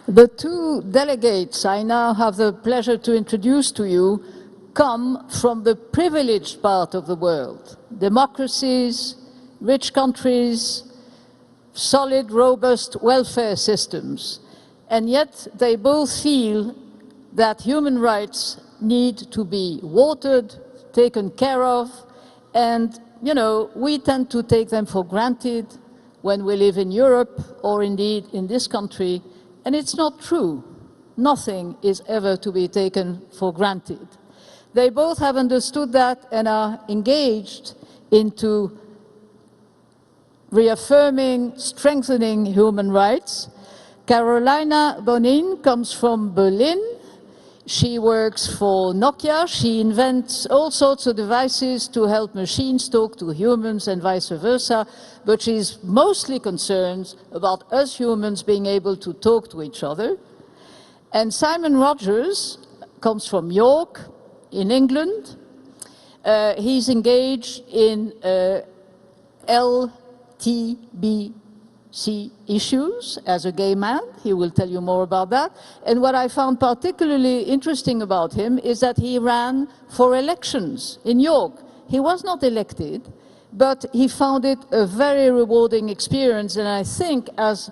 The two delegates I now have the pleasure to introduce to you come from the privileged part of the world. Democracies, rich countries, solid, robust welfare systems. And yet they both feel that human rights need to be watered, taken care of, and, you know, we tend to take them for granted when we live in Europe or indeed in this country. And it's not true. Nothing is ever to be taken for granted. They both have understood that and are engaged into reaffirming, strengthening human rights. Carolina Bonin comes from Berlin. She works for Nokia. She invents all sorts of devices to help machines talk to humans and vice versa, but she's mostly concerned about us humans being able to talk to each other. And Simon Rodgers comes from York in England. He's engaged in LGBTQI issues as a gay man. He will tell you more about that. And what I found particularly interesting about him is that he ran for elections in York. He was not elected, but he found it a very rewarding experience. And I think, as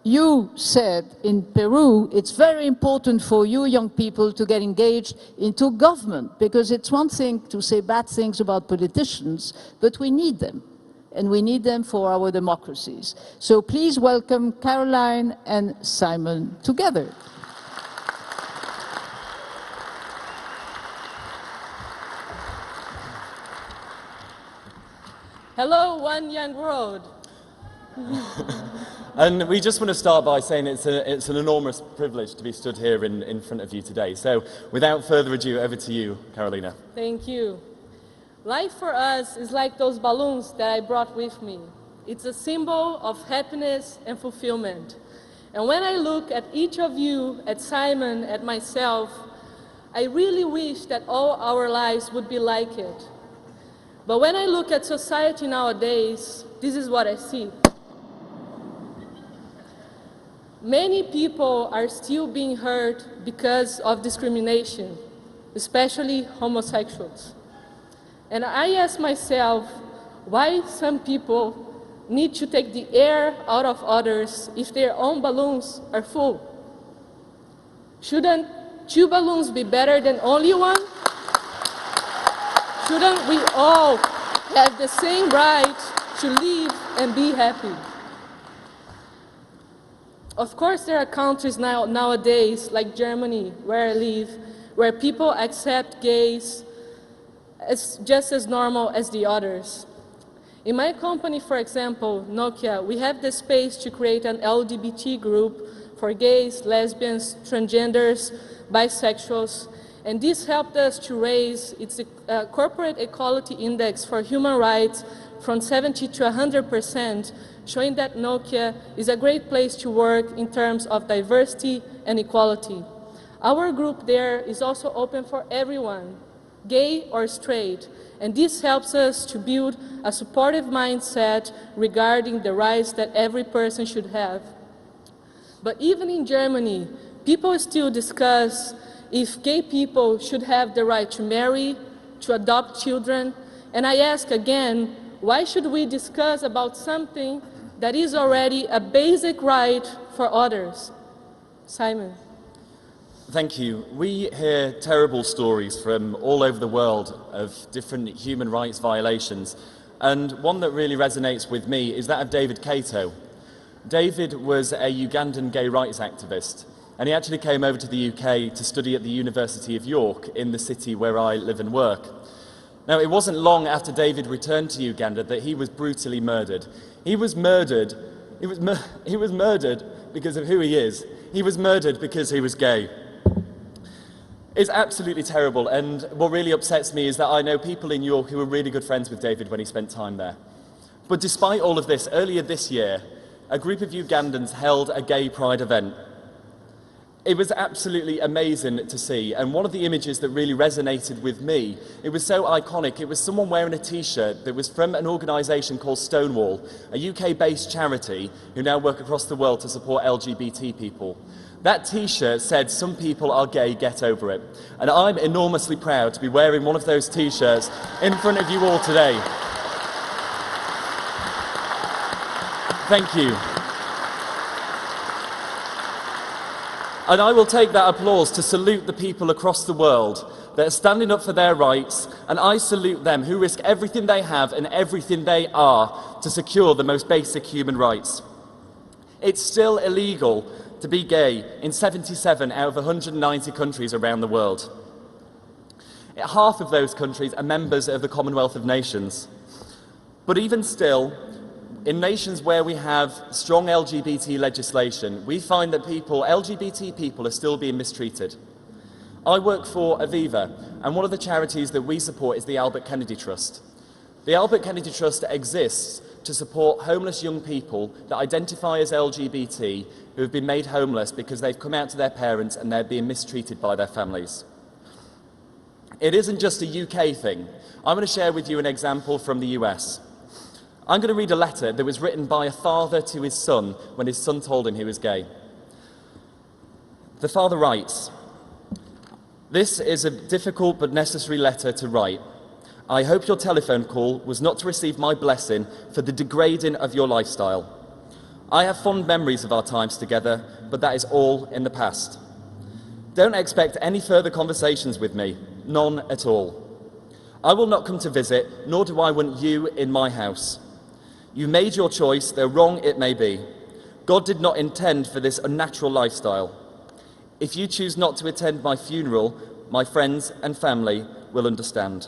you said in Peru, it's very important for you young people to get engaged into government, because it's one thing to say bad things about politicians, but we need them. And we need them for our democracies. So please welcome Caroline and Simon together. Hello, one young world. And we just want to start by saying it's an enormous privilege to be stood here in front of you today. So without further ado, over to you, Carolina. Thank you. Life for us is like those balloons that I brought with me. It's a symbol of happiness and fulfillment. And when I look at each of you, at Simon, at myself, I really wish that all our lives would be like it. But when I look at society nowadays, this is what I see. Many people are still being hurt because of discrimination, especially homosexuals. And I ask myself why some people need to take the air out of others if their own balloons are full. Shouldn't two balloons be better than only one? Shouldn't we all have the same right to live and be happy? Of course, there are countries nowadays, like Germany, where I live, where people accept gays as just as normal as the others. In my company, for example, Nokia, we have the space to create an LGBT group for gays, lesbians, transgenders, bisexuals, and this helped us to raise its corporate equality index for human rights from 70 to 100%, showing that Nokia is a great place to work in terms of diversity and equality. Our group there is also open for everyone, gay or straight, and this helps us to build a supportive mindset regarding the rights that every person should have. But even in Germany, people still discuss if gay people should have the right to marry, to adopt children, and I ask again, why should we discuss about something that is already a basic right for others? Simon. Thank you. We hear terrible stories from all over the world of different human rights violations, and one that really resonates with me is that of David Kato. David was a Ugandan gay rights activist, and he actually came over to the UK to study at the University of York in the city where I live and work. Now, it wasn't long after David returned to Uganda that he was brutally murdered. He was murdered because of who he is. He was murdered because he was gay. It's absolutely terrible, and what really upsets me is that I know people in York who were really good friends with David when he spent time there. But despite all of this, earlier this year, a group of Ugandans held a gay pride event. It was absolutely amazing to see, and one of the images that really resonated with me, it was so iconic. It was someone wearing a t-shirt that was from an organisation called Stonewall, a UK-based charity who now work across the world to support LGBT people. That t-shirt said, "Some people are gay, get over it." And I'm enormously proud to be wearing one of those t-shirts in front of you all today. Thank you. And I will take that applause to salute the people across the world that are standing up for their rights, and I salute them who risk everything they have and everything they are to secure the most basic human rights. It's still illegal to be gay in 77 out of 190 countries around the world. Half of those countries are members of the Commonwealth of Nations. But even still, in nations where we have strong LGBT legislation, we find that LGBT people are still being mistreated. I work for Aviva, and one of the charities that we support is the Albert Kennedy Trust. The Albert Kennedy Trust exists to support homeless young people that identify as LGBT who have been made homeless because they've come out to their parents and they're being mistreated by their families. It isn't just a UK thing. I'm going to share with you an example from the US. I'm going to read a letter that was written by a father to his son when his son told him he was gay. The father writes, "This is a difficult but necessary letter to write. I hope your telephone call was not to receive my blessing for the degrading of your lifestyle. I have fond memories of our times together, but that is all in the past. Don't expect any further conversations with me, none at all. I will not come to visit, nor do I want you in my house. You made your choice, though wrong it may be. God did not intend for this unnatural lifestyle. If you choose not to attend my funeral, my friends and family will understand.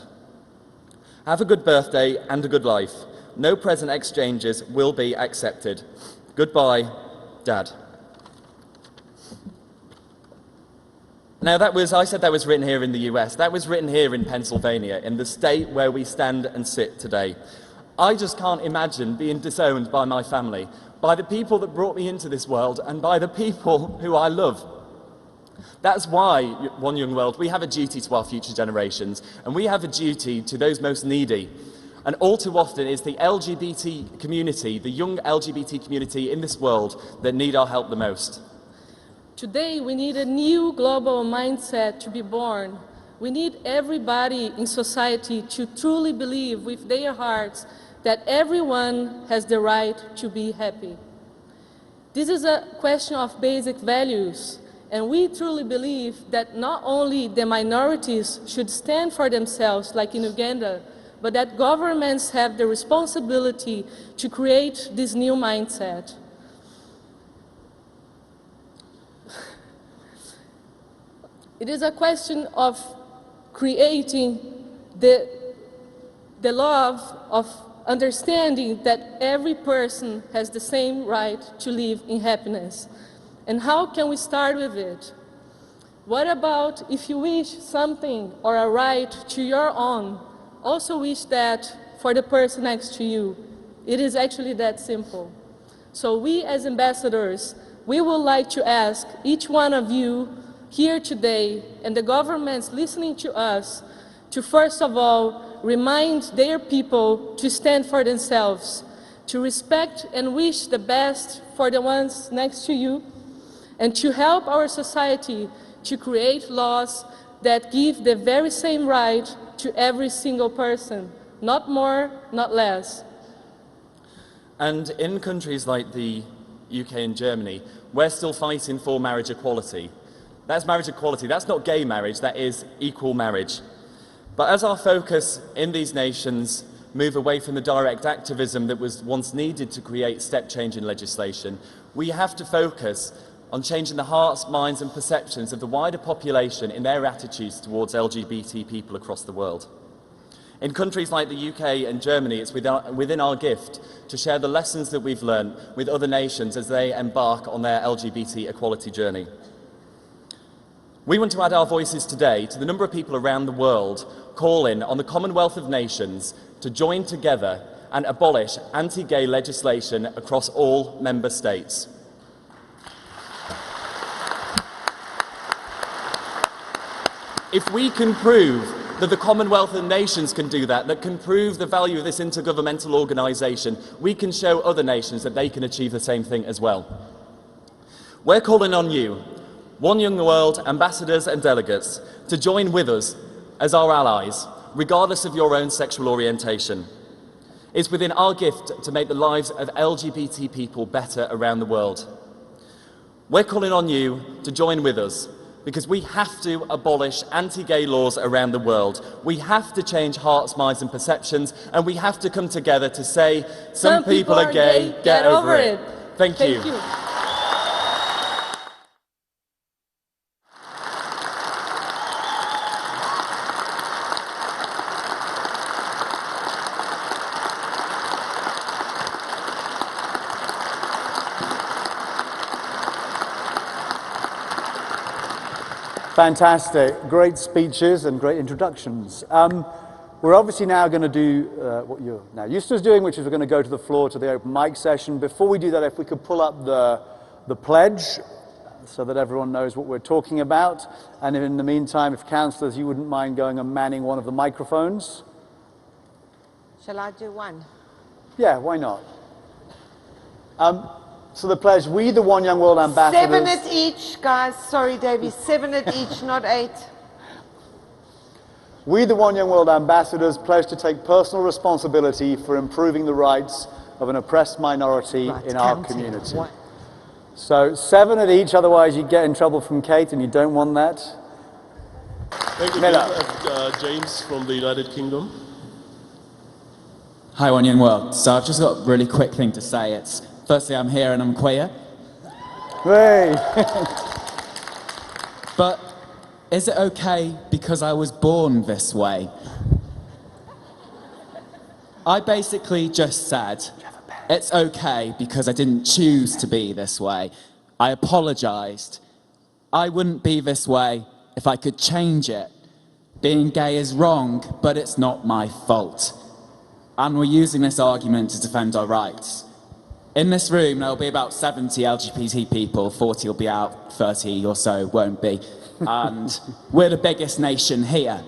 Have a good birthday and a good life. No present exchanges will be accepted. Goodbye, Dad." Now I said that was written here in the US. That was written here in Pennsylvania, in the state where we stand and sit today. I just can't imagine being disowned by my family, by the people that brought me into this world, and by the people who I love. That's why, One Young World, we have a duty to our future generations, and we have a duty to those most needy. And all too often it's the LGBT community, the young LGBT community in this world, that need our help the most. Today, we need a new global mindset to be born. We need everybody in society to truly believe with their hearts that everyone has the right to be happy. This is a question of basic values, and we truly believe that not only the minorities should stand for themselves, like in Uganda, but that governments have the responsibility to create this new mindset. It is a question of creating the love of understanding that every person has the same right to live in happiness. And how can we start with it? What about if you wish something or a right to your own, also wish that for the person next to you? It is actually that simple. So we as ambassadors, we would like to ask each one of you here today and the governments listening to us to first of all remind their people to stand for themselves, to respect and wish the best for the ones next to you, and to help our society to create laws that give the very same right to every single person, not more, not less. And in countries like the UK and Germany, we're still fighting for marriage equality. That's marriage equality. That's not gay marriage, that is equal marriage. But as our focus in these nations move away from the direct activism that was once needed to create step change in legislation, we have to focus on changing the hearts, minds and perceptions of the wider population in their attitudes towards LGBT people across the world. In countries like the UK and Germany, it's within our gift to share the lessons that we've learned with other nations as they embark on their LGBT equality journey. We want to add our voices today to the number of people around the world calling on the Commonwealth of Nations to join together and abolish anti-gay legislation across all member states. If we can prove that the Commonwealth of Nations can do that, that can prove the value of this intergovernmental organisation, we can show other nations that they can achieve the same thing as well. We're calling on you, One Young World ambassadors and delegates, to join with us as our allies, regardless of your own sexual orientation. It's within our gift to make the lives of LGBT people better around the world. We're calling on you to join with us, because we have to abolish anti-gay laws around the world. We have to change hearts, minds and perceptions, and we have to come together to say, some people are gay, get over it. Thank you. Fantastic. Great speeches and great introductions. We're obviously now going to do what you're now used to us doing, which is we're going to go to the floor to the open mic session. Before we do that, if we could pull up the pledge so that everyone knows what we're talking about. And in the meantime, if councillors, you wouldn't mind going and manning one of the microphones. Shall I do one? Yeah, why not? So the pledge, we the One Young World ambassadors. 7 at each, guys. Sorry, Davey. 7 at each, not 8. We the One Young World ambassadors pledge to take personal responsibility for improving the rights of an oppressed minority in our community. What? So 7 at each, otherwise you get in trouble from Kate and you don't want that. Thank you, James from the United Kingdom. Hi, One Young World. So I've just got a really quick thing to say. Firstly, I'm here and I'm queer. Hey. But is it okay because I was born this way? I basically just said, it's okay because I didn't choose to be this way. I apologised. I wouldn't be this way if I could change it. Being gay is wrong, but it's not my fault. And we're using this argument to defend our rights. In this room, there'll be about 70 LGBT people, 40 will be out, 30 or so won't be. And we're the biggest nation here.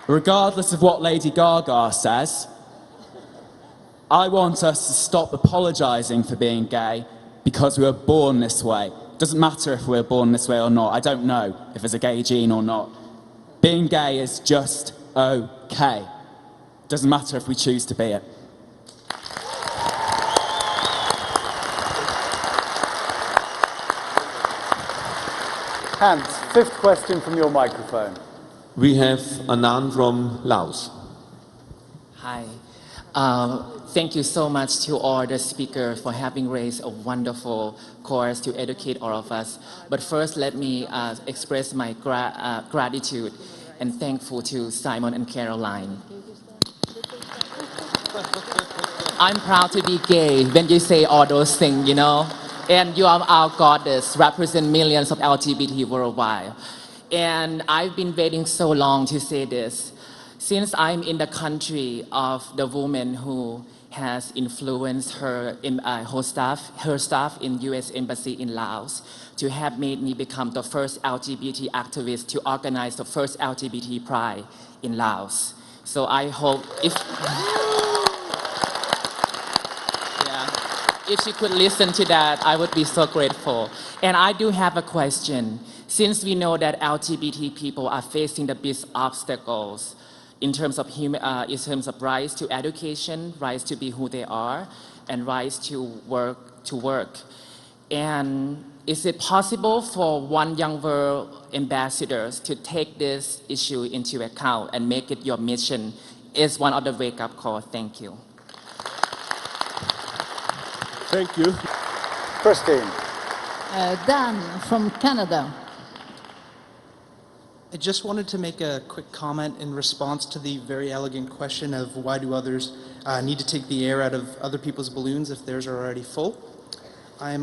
Regardless of what Lady Gaga says, I want us to stop apologising for being gay because we were born this way. It doesn't matter if we're born this way or not. I don't know if there's a gay gene or not. Being gay is just okay. Doesn't matter if we choose to be it. Hans, 5th question from your microphone. We have Anand from Laos. Hi. Thank you so much to all the speakers for having raised a wonderful course to educate all of us. But first, let me express my gratitude and thankful to Simon and Caroline. I'm proud to be gay when you say all those things, you know. And you are our goddess, represent millions of LGBT worldwide. And I've been waiting so long to say this. Since I'm in the country of the woman who has influenced her staff in U.S. Embassy in Laos to have made me become the first LGBT activist to organize the first LGBT Pride in Laos. So I hope if you could listen to that, I would be so grateful. And I do have a question. Since we know that LGBT people are facing the biggest obstacles in terms of rights to education, rights to be who they are, and rights to work. And is it possible for One Young World ambassadors to take this issue into account and make it your mission? Is one of the wake-up calls. Thank you. Thank you. Christine. Dan from Canada. I just wanted to make a quick comment in response to the very elegant question of why do others need to take the air out of other people's balloons if theirs are already full. I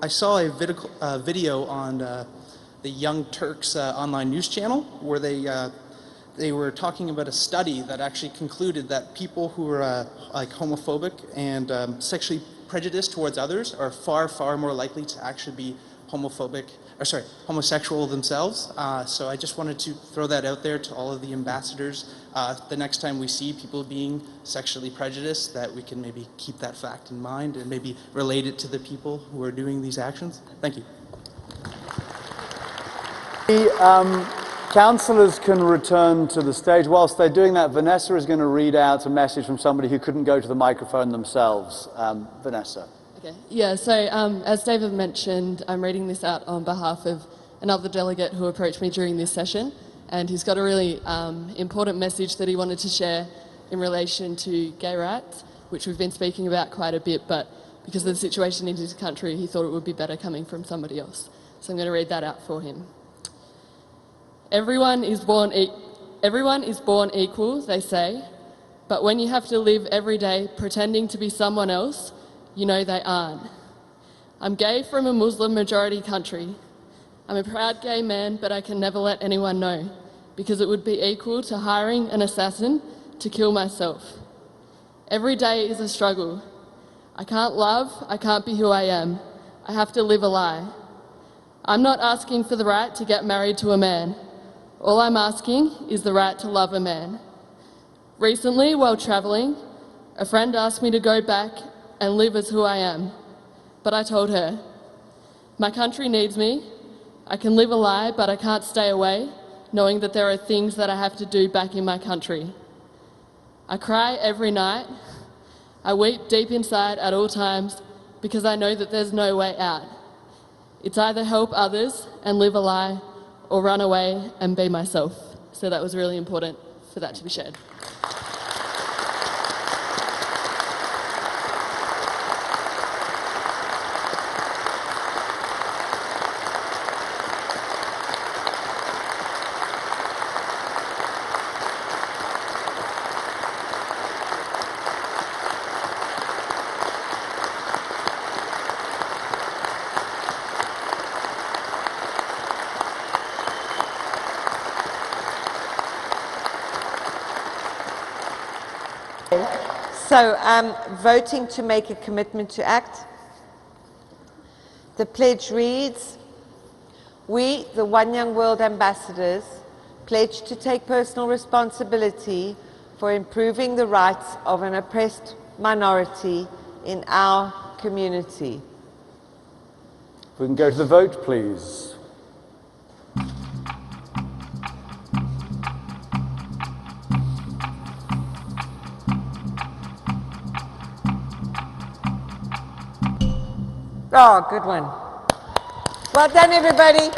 saw a video on the Young Turks online news channel where they were talking about a study that actually concluded that people who are like homophobic and sexually prejudice towards others are far, far more likely to actually be homosexual themselves. So I just wanted to throw that out there to all of the ambassadors. The next time we see people being sexually prejudiced, that we can maybe keep that fact in mind and maybe relate it to the people who are doing these actions. Thank you. The councillors can return to the stage. Whilst they're doing that, Vanessa is going to read out a message from somebody who couldn't go to the microphone themselves. Vanessa. Okay. Yeah, so as David mentioned, I'm reading this out on behalf of another delegate who approached me during this session, and he's got a really important message that he wanted to share in relation to gay rights, which we've been speaking about quite a bit, but because of the situation in his country, he thought it would be better coming from somebody else. So I'm going to read that out for him. Everyone is born equal, they say, but when you have to live every day pretending to be someone else, you know they aren't. I'm gay from a Muslim majority country. I'm a proud gay man, but I can never let anyone know, because it would be equal to hiring an assassin to kill myself. Every day is a struggle. I can't love, I can't be who I am. I have to live a lie. I'm not asking for the right to get married to a man. All I'm asking is the right to love a man. Recently, while travelling, a friend asked me to go back and live as who I am. But I told her, my country needs me. I can live a lie, but I can't stay away, knowing that there are things that I have to do back in my country. I cry every night. I weep deep inside at all times because I know that there's no way out. It's either help others and live a lie or run away and be myself. So that was really important for that to be shared. So, voting to make a commitment to act. The pledge reads, we, the One Young World ambassadors, pledge to take personal responsibility for improving the rights of an oppressed minority in our community. If we can go to the vote, please. Oh, good one. Well done, everybody.